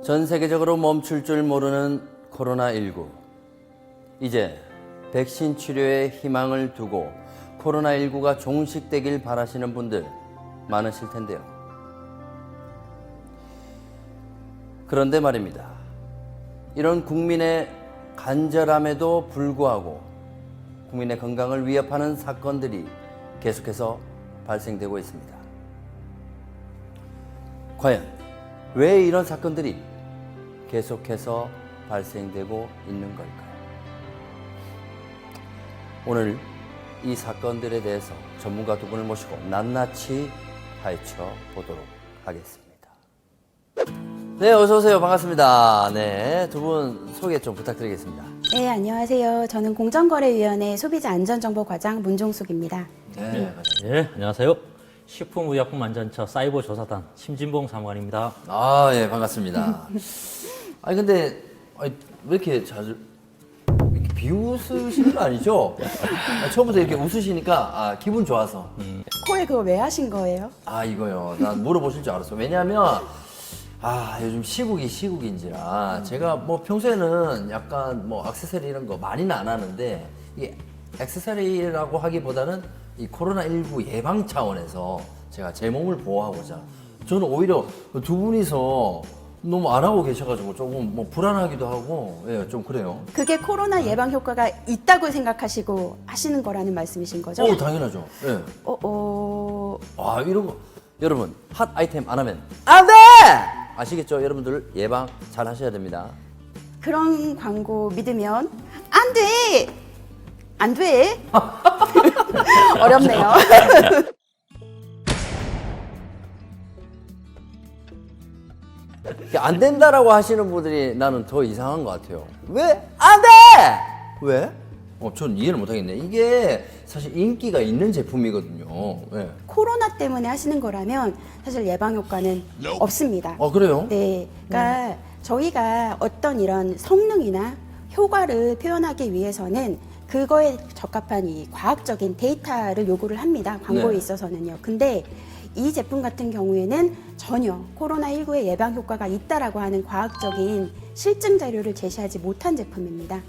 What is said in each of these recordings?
전 세계적으로 멈출 줄 모르는 코로나19. 이제 백신 치료에 희망을 두고 코로나19가 종식되길 바라시는 분들 많으실 텐데요. 그런데 말입니다. 이런 국민의 간절함에도 불구하고 국민의 건강을 위협하는 사건들이 계속해서 발생되고 있습니다. 과연 왜 이런 사건들이 계속해서 발생되고 있는 걸까요? 오늘 이 사건들에 대해서 전문가 두 분을 모시고 낱낱이 파헤쳐 보도록 하겠습니다. 네, 어서 오세요. 반갑습니다. 네, 두 분 소개 좀 부탁드리겠습니다. 네, 안녕하세요. 저는 공정거래위원회 소비자안전정보과장 문종숙입니다. 네, 예, 안녕하세요. 식품의약품안전처 사이버조사단 심진봉 사무관입니다. 아, 예, 반갑습니다. 아니 근데 왜 이렇게 자주 이렇게 비웃으시는 거 아니죠? 처음부터 이렇게 웃으시니까 기분 좋아서. 코에 그거 왜 하신 거예요? 이거요. 난 물어보실 줄 알았어. 왜냐하면 요즘 시국인지라 제가 뭐 평소에는 약간 뭐 액세서리 이런 거 많이는 안 하는데 이 액세서리라고 하기보다는 이 코로나19 예방 차원에서 제가 제 몸을 보호하고자 저는 오히려 두 분이서 너무 안 하고 계셔가지고 조금 뭐 불안하기도 하고 좀 그래요. 그게 코로나 예방 효과가 있다고 생각하시고 하시는 거라는 말씀이신 거죠? 당연하죠. 예. 이런 거 여러분 핫 아이템 안 하면 안 돼! 아시겠죠? 여러분들 예방 잘 하셔야 됩니다. 그런 광고 믿으면 안 돼! 안 돼! 어렵네요. 안 된다라고 하시는 분들이 나는 더 이상한 것 같아요. 왜? 안 돼! 왜? 전 이해를 못 하겠네. 이게 사실 인기가 있는 제품이거든요. 네. 코로나 때문에 하시는 거라면 사실 예방 효과는 없습니다. 그래요? 네. 그러니까 저희가 어떤 이런 성능이나 효과를 표현하기 위해서는 그거에 적합한 이 과학적인 데이터를 요구를 합니다. 광고에 네. 있어서는요. 근데 이 제품 같은 경우에는 전혀 코로나19의 예방 효과가 있다라고 하는 과학적인 실증 자료를 제시하지 못한 제품입니다.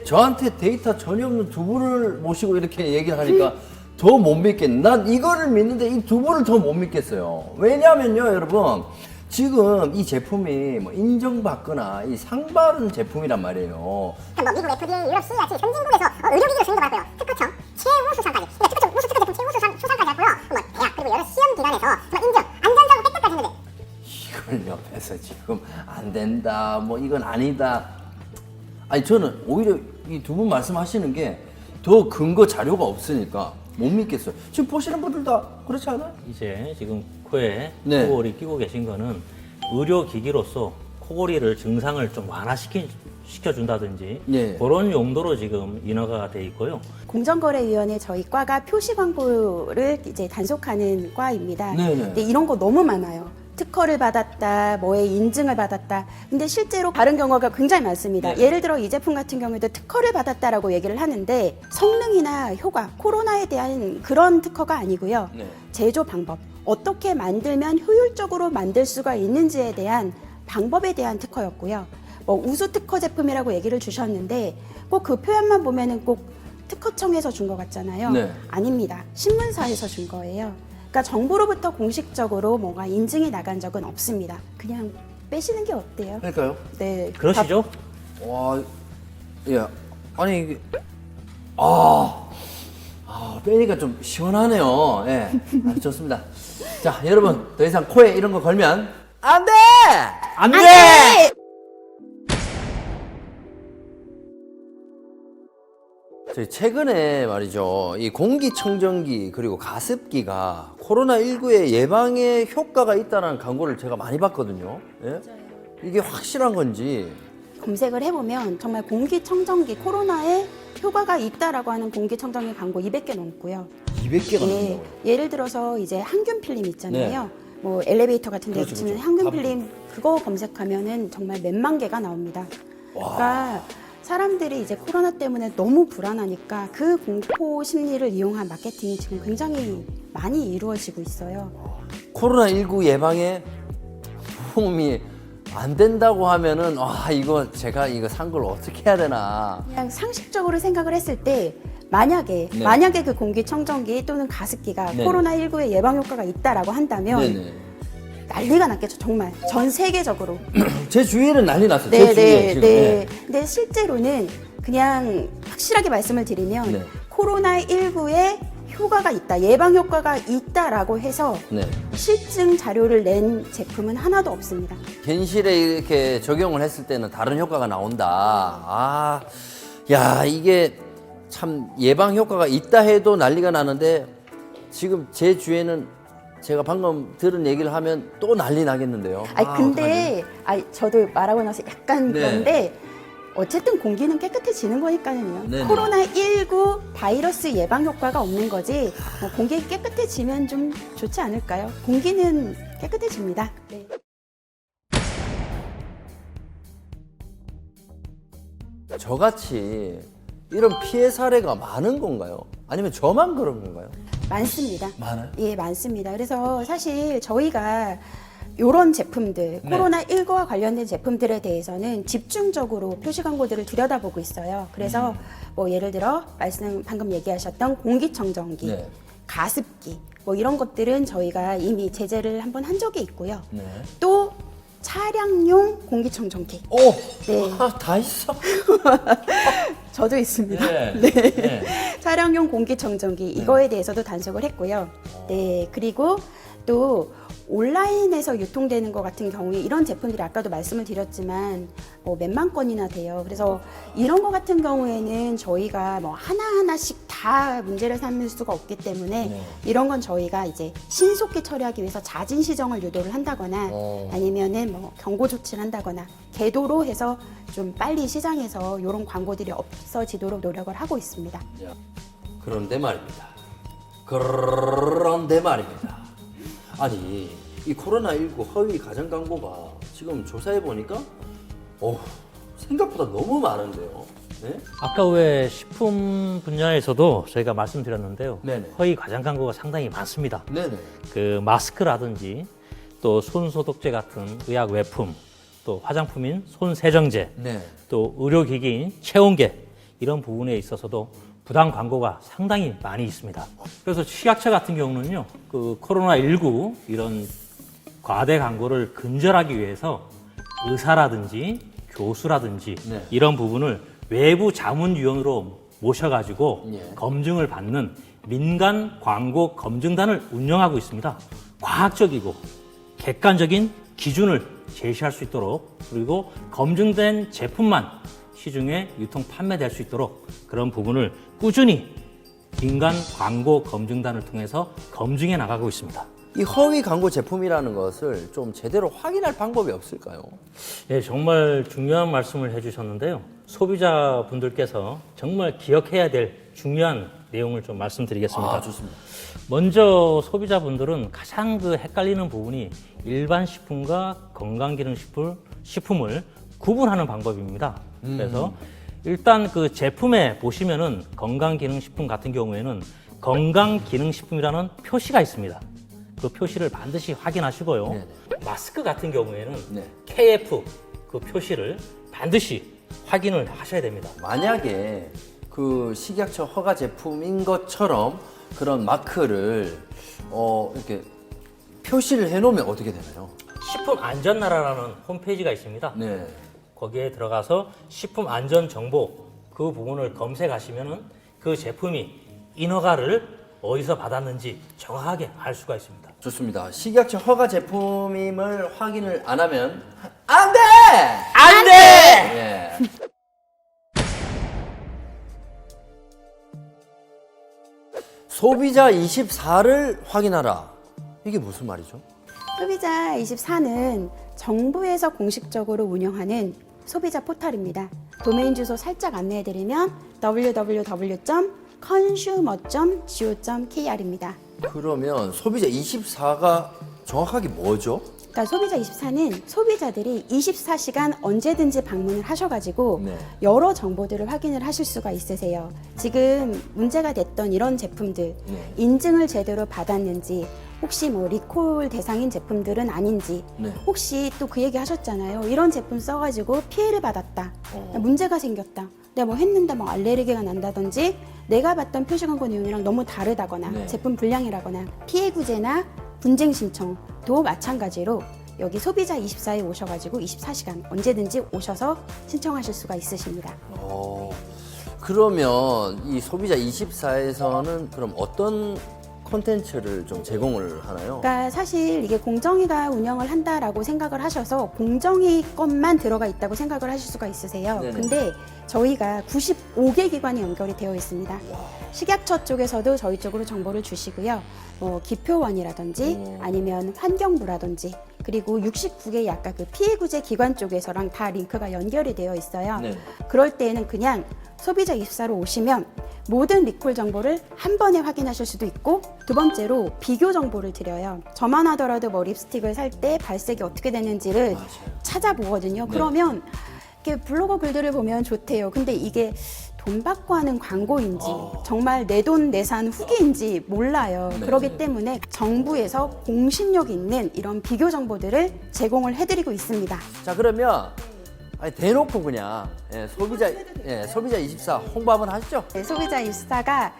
저한테 데이터 전혀 없는 두 분을 모시고 이렇게 얘기를 하니까 더 못 믿겠네. 난 이거를 믿는데 이 두 분을 더 못 믿겠어요. 왜냐면요, 여러분. 지금 이 제품이 뭐 인정받거나 이 상받은 제품이란 말이에요. 뭐 미국 FDA, 유럽 CE 같이 선진국에서 의료기기로 승인받았고요. 특허청 최우수상까지. 그러니까 특허청 특허 제품 최우수상까지 했고요. 뭐 대학 그리고 여러 시험 기관에서 인정, 안전자고 획득까지 했는데 이걸 옆에서 지금 안 된다, 뭐 이건 아니다. 저는 오히려 이 두 분 말씀하시는 게 더 근거 자료가 없으니까 못 믿겠어요. 지금 보시는 분들 다 그렇지 않아요? 이제 지금 코에 네. 코골이 끼고 계신 거는 의료기기로서 코골이를 증상을 좀 완화시켜준다든지 네. 그런 용도로 지금 인허가가 돼 있고요. 공정거래위원회 저희 과가 표시 광고를 이제 단속하는 과입니다. 네네. 근데 이런 거 너무 많아요. 특허를 받았다, 뭐에 인증을 받았다. 근데 실제로 다른 경우가 굉장히 많습니다. 네. 예를 들어 이 제품 같은 경우에도 특허를 받았다라고 얘기를 하는데 성능이나 효과, 코로나에 대한 그런 특허가 아니고요. 네. 제조 방법, 어떻게 만들면 효율적으로 만들 수가 있는지에 대한 방법에 대한 특허였고요. 뭐 우수 특허 제품이라고 얘기를 주셨는데 꼭 그 표현만 보면은 꼭 특허청에서 준 것 같잖아요. 네. 아닙니다. 신문사에서 준 거예요. 그러니까 정부로부터 공식적으로 뭔가 인증이 나간 적은 없습니다. 그냥 빼시는 게 어때요? 그러니까요. 네. 그러시죠? 와, 아니 이게 빼니까 좀 시원하네요. 예, 아주 좋습니다. 자, 여러분 더 이상 코에 이런 거 걸면 안 돼! 안 돼! 저희 최근에 말이죠. 이 공기청정기 그리고 가습기가 코로나19의 예방에 효과가 있다는 광고를 제가 많이 봤거든요. 예? 이게 확실한 건지. 검색을 해보면 정말 공기청정기 코로나에 효과가 있다라고 하는 공기청정기 광고 200개 넘고요. 200개가 예, 넘나요. 예를 들어서 이제 항균 필름 있잖아요. 네. 뭐 엘리베이터 같은 데 그렇죠, 붙이는 그렇죠. 항균 가습기. 필름 그거 검색하면은 정말 몇만 개가 나옵니다. 그러니까 사람들이 이제 코로나 때문에 너무 불안하니까 그 공포 심리를 이용한 마케팅이 지금 굉장히 많이 이루어지고 있어요. 코로나19 예방에 도움이 안 된다고 하면은 이거 제가 이거 산 걸 어떻게 해야 되나. 그냥 상식적으로 생각을 했을 때 만약에 그 공기청정기 또는 가습기가 네. 코로나19의 예방 효과가 있다라고 한다면 네네. 난리가 났겠죠. 정말 전 세계적으로. 제 주위에는 난리 났어요. 제 주위에 지금. 네. 근데 실제로는 그냥 확실하게 말씀을 드리면 네. 코로나19에 효과가 있다, 예방 효과가 있다라고 해서 네. 실증 자료를 낸 제품은 하나도 없습니다. 겐실에 이렇게 적용을 했을 때는 다른 효과가 나온다. 야, 이게 참 예방 효과가 있다 해도 난리가 나는데 지금 제 주위에는 제가 방금 들은 얘기를 하면 또 난리 나겠는데요. 근데 저도 말하고 나서 약간 네. 그런데 어쨌든 공기는 깨끗해지는 거니까요. 네네. 코로나19 바이러스 예방 효과가 없는 거지 공기 깨끗해지면 좀 좋지 않을까요? 공기는 깨끗해집니다. 네. 저같이 이런 피해 사례가 많은 건가요? 아니면 저만 그런 건가요? 많습니다. 많아요? 예, 많습니다. 그래서 사실 저희가 이런 제품들, 네. 코로나19와 관련된 제품들에 대해서는 집중적으로 표시 광고들을 들여다보고 있어요. 그래서 뭐 예를 들어 방금 얘기하셨던 공기청정기, 네. 가습기 뭐 이런 것들은 저희가 이미 제재를 한번 한 적이 있고요. 네. 또 차량용 공기청정기. 오! 네. 다 있어? 저도 있습니다. 네. 네. 네. 차량용 공기청정기 이거에 대해서도 단속을 했고요. 네, 그리고 또 온라인에서 유통되는 것 같은 경우에 이런 제품들이 아까도 말씀을 드렸지만 뭐 몇만 건이나 돼요. 그래서 이런 것 같은 경우에는 저희가 뭐 하나하나씩 다 문제를 삼을 수가 없기 때문에 네. 이런 건 저희가 이제 신속히 처리하기 위해서 자진 시정을 유도를 한다거나 아니면은 뭐 경고 조치를 한다거나 계도로 해서 좀 빨리 시장에서 이런 광고들이 없어지도록 노력을 하고 있습니다. 야, 그런데 말입니다. 그런데 말입니다. 아니, 이 코로나19 허위 가정 광고가 지금 조사해 보니까 생각보다 너무 많은데요. 네? 아까 왜 식품 분야에서도 저희가 말씀드렸는데요. 네네. 허위 과장 광고가 상당히 많습니다. 네네. 그 마스크라든지 또 손소독제 같은 의약 외품, 또 화장품인 손세정제, 네. 또 의료기기인 체온계 이런 부분에 있어서도 부당 광고가 상당히 많이 있습니다. 그래서 식약처 같은 경우는요, 그 코로나19 이런 과대 광고를 근절하기 위해서 의사라든지 교수라든지 네. 이런 부분을 외부 자문위원으로 모셔가지고 예. 검증을 받는 민간 광고 검증단을 운영하고 있습니다. 과학적이고 객관적인 기준을 제시할 수 있도록, 그리고 검증된 제품만 시중에 유통 판매될 수 있도록 그런 부분을 꾸준히 민간 광고 검증단을 통해서 검증해 나가고 있습니다. 이 허위 광고 제품이라는 것을 좀 제대로 확인할 방법이 없을까요? 예, 정말 중요한 말씀을 해주셨는데요. 소비자분들께서 정말 기억해야 될 중요한 내용을 좀 말씀드리겠습니다. 좋습니다. 먼저 소비자분들은 가장 헷갈리는 부분이 일반 식품과 건강기능식품을 구분하는 방법입니다. 그래서 일단 그 제품에 보시면은 건강기능식품 같은 경우에는 건강기능식품이라는 표시가 있습니다. 그 표시를 반드시 확인하시고요. 네네. 마스크 같은 경우에는 네. KF 그 표시를 반드시 확인을 하셔야 됩니다. 만약에 그 식약처 허가 제품인 것처럼 그런 마크를 이렇게 표시를 해놓으면 어떻게 되나요? 식품안전나라라는 홈페이지가 있습니다. 네. 거기에 들어가서 식품안전정보 그 부분을 검색하시면은 그 제품이 인허가를 어디서 받았는지 정확하게 알 수가 있습니다. 좋습니다. 식약처 허가 제품임을 확인을 안 하면 안 돼! 안 돼! 예. 소비자 24를 확인하라. 이게 무슨 말이죠? 소비자 24는 정부에서 공식적으로 운영하는 소비자 포털입니다. 도메인 주소 살짝 안내해드리면 www.consumer.go.kr입니다. 그러면 소비자 24가 정확하게 뭐죠? 그러니까 소비자 24는 소비자들이 24시간 언제든지 방문을 하셔가지고 네. 여러 정보들을 확인을 하실 수가 있으세요. 지금 문제가 됐던 이런 제품들 네. 인증을 제대로 받았는지 혹시 뭐 리콜 대상인 제품들은 아닌지, 네. 혹시 또 그 얘기 하셨잖아요. 이런 제품 써가지고 피해를 받았다, 문제가 생겼다, 내가 뭐 했는데 뭐 알레르기가 난다든지, 내가 봤던 표시 광고 내용이랑 너무 다르다거나, 네. 제품 불량이라거나, 피해 구제나 분쟁 신청도 마찬가지로 여기 소비자 24에 오셔가지고 24시간 언제든지 오셔서 신청하실 수가 있으십니다. 그러면 이 소비자 24에서는 그럼 어떤 콘텐츠를 좀 제공을 하나요? 그러니까 사실 이게 공정위가 운영을 한다라고 생각을 하셔서 공정위 것만 들어가 있다고 생각을 하실 수가 있으세요. 네네. 근데 저희가 95개 기관이 연결이 되어 있습니다. 식약처 쪽에서도 저희 쪽으로 정보를 주시고요. 뭐 기표원이라든지 아니면 환경부라든지, 그리고 69개 아까 그 피해구제 기관 쪽에서랑 다 링크가 연결이 되어 있어요. 네. 그럴 때에는 그냥 소비자 24로 오시면 모든 리콜 정보를 한 번에 확인하실 수도 있고, 두 번째로 비교 정보를 드려요. 저만 하더라도 뭐 립스틱을 살 때 발색이 어떻게 되는지를 찾아보거든요. 네. 그러면 이렇게 블로거 글들을 보면 좋대요. 근데 이게 돈 받고 하는 광고인지 정말 내 돈 내산 후기인지 몰라요. 네. 그렇기 때문에 정부에서 공신력 있는 이런 비교 정보들을 제공을 해드리고 있습니다. 자, 그러면 아니, 대놓고 그냥 소비자 24 홍보 한번 하시죠. 네, 소비자 24가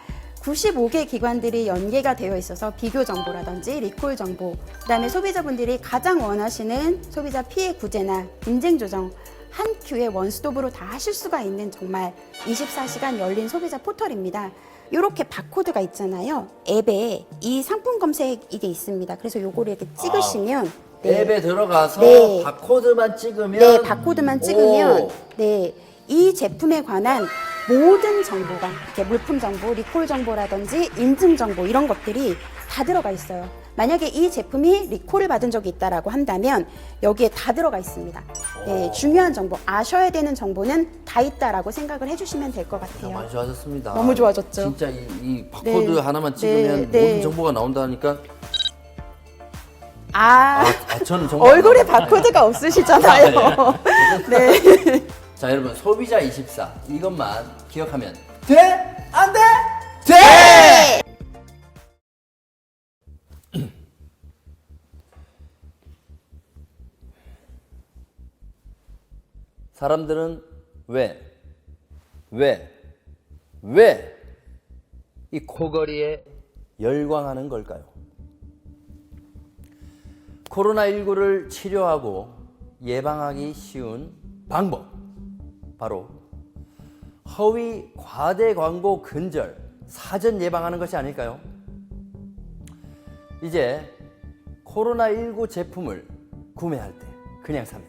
95개 기관들이 연계가 되어 있어서 비교 정보라든지 리콜 정보, 그다음에 소비자분들이 가장 원하시는 소비자 피해 구제나 분쟁 조정 한 큐에 원스톱으로 다 하실 수가 있는 정말 24시간 열린 소비자 포털입니다. 이렇게 바코드가 있잖아요. 앱에 이 상품 검색 이게 있습니다. 그래서 요거를 이렇게 찍으시면 앱에 들어가서 네. 바코드만 찍으면 네, 바코드만 찍으면 오. 네, 이 제품에 관한 모든 정보가, 이렇게 물품 정보, 리콜 정보라든지 인증 정보 이런 것들이 다 들어가 있어요. 만약에 이 제품이 리콜을 받은 적이 있다라고 한다면 여기에 다 들어가 있습니다. 네, 중요한 정보, 아셔야 되는 정보는 다 있다라고 생각을 해주시면 될 것 같아요. 많이 좋아졌습니다. 너무 좋아졌죠. 진짜 이 바코드 네. 하나만 찍으면 네. 모든 정보가 나온다니까. 저는 정말 얼굴에 바코드가 없으시잖아요. 네. 자, 여러분 소비자 24 이것만 기억하면 돼? 안 돼? 돼! 사람들은 왜 이 코골이에 열광하는 걸까요? 코로나19를 치료하고 예방하기 쉬운 방법, 바로 허위 과대 광고 근절 사전 예방하는 것이 아닐까요? 이제 코로나19 제품을 구매할 때 그냥 사면